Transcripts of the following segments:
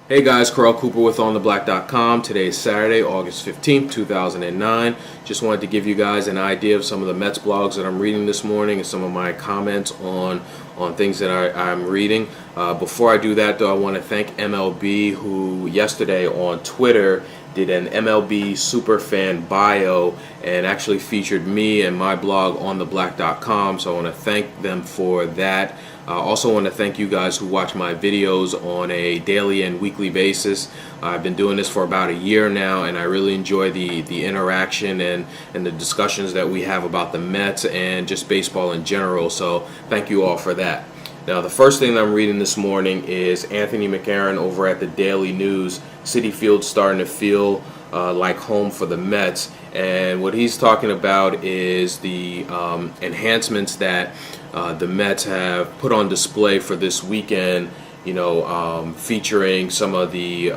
Hey guys, Carl Cooper with OnTheBlack.com. Today is Saturday, August 15th, 2009. Just wanted to give you guys an idea of some of the Mets blogs that I'm reading this morning and some of my comments on things that I'm reading. Before I do that, though, I want to thank MLB, who yesterday on Twitter did an MLB superfan bio and actually featured me and my blog on TheBlack.com. So I want to thank them for that. I also want to thank you guys who watch my videos on a daily and weekly basis. I've been doing this for about a year now, and I really enjoy the interaction and the discussions that we have about the Mets and just baseball in general. So thank you all for that. Now, the first thing that I'm reading this morning is Anthony McCarron over at the Daily News. Citi Field's starting to feel like home for the Mets, and what he's talking about is the enhancements that the Mets have put on display for this weekend. Featuring some of the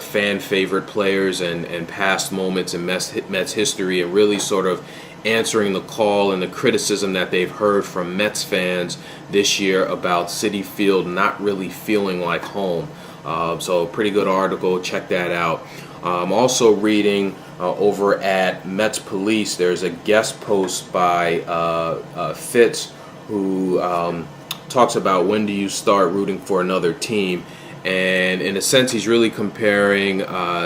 fan favorite players and past moments in Mets history, and really sort of answering the call and the criticism that they've heard from Mets fans this year about Citi Field not really feeling like home. So a pretty good article. Check that out. I'm also reading over at Mets Police. There's a guest post by Fitz, who talks about when do you start rooting for another team. And in a sense, he's really comparing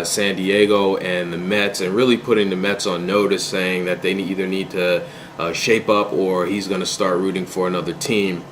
San Diego and the Mets, and really putting the Mets on notice, saying that they either need to shape up or he's going to start rooting for another team.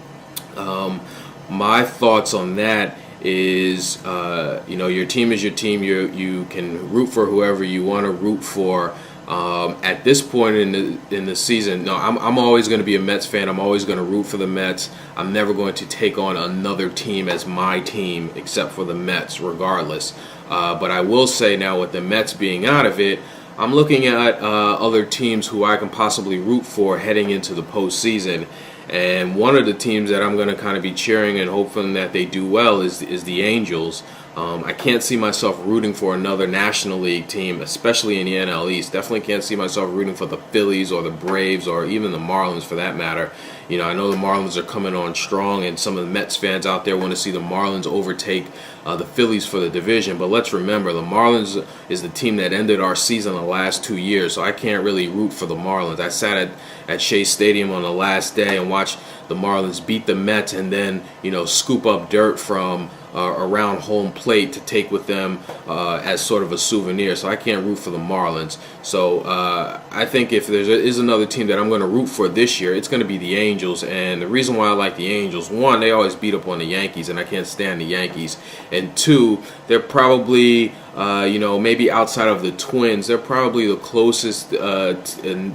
My thoughts on that is, your team is your team. You can root for whoever you want to root for. At this point in the season, no, I'm always going to be a Mets fan. I'm always going to root for the Mets. I'm never going to take on another team as my team, except for the Mets, regardless. But I will say now, with the Mets being out of it, I'm looking at other teams who I can possibly root for heading into the postseason. And one of the teams that I'm going to kind of be cheering and hoping that they do well is the Angels. I can't see myself rooting for another National League team, especially in the NL East. Definitely can't see myself rooting for the Phillies or the Braves or even the Marlins, for that matter. I know the Marlins are coming on strong, and some of the Mets fans out there want to see the Marlins overtake the Phillies for the division. But let's remember, the Marlins is the team that ended our season the last 2 years, so I can't really root for the Marlins. I sat at Shea Stadium on the last day and watched the Marlins beat the Mets and then, scoop up dirt from around home plate to take with them as sort of a souvenir. So I can't root for the Marlins. So I think if there is another team that I'm going to root for this year, it's going to be the Angels. And the reason why I like the Angels, one, they always beat up on the Yankees, and I can't stand the Yankees. And two, they're probably maybe outside of the Twins, they're probably the closest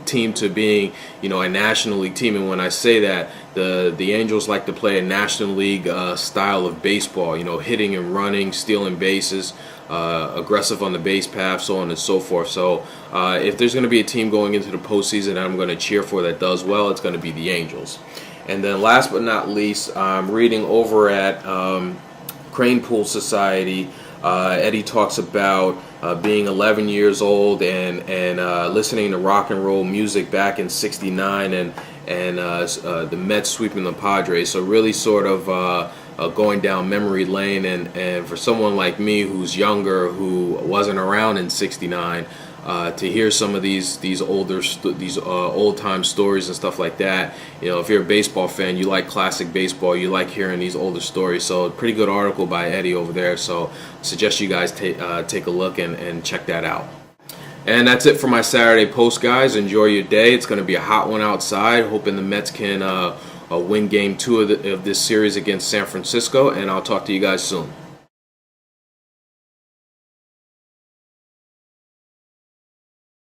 team to being, a National League team. And when I say that, the Angels like to play a National League style of baseball, hitting and running, stealing bases, aggressive on the base path, so on and so forth. So if there's going to be a team going into the postseason that I'm going to cheer for that does well, it's going to be the Angels. And then last but not least, I'm reading over at Cranepool Society. Eddie talks about being 11 years old and listening to rock and roll music back in '69 and the Mets sweeping the Padres. So really sort of going down memory lane. And for someone like me who's younger, who wasn't around in '69, to hear some of these old time stories and stuff like that. If you're a baseball fan, you like classic baseball, you like hearing these older stories. So pretty good article by Eddie over there. So I suggest you guys take a look and check that out. And that's it for my Saturday post, guys. Enjoy your day. It's going to be a hot one outside. Hoping the Mets can win Game 2 of this series against San Francisco. And I'll talk to you guys soon.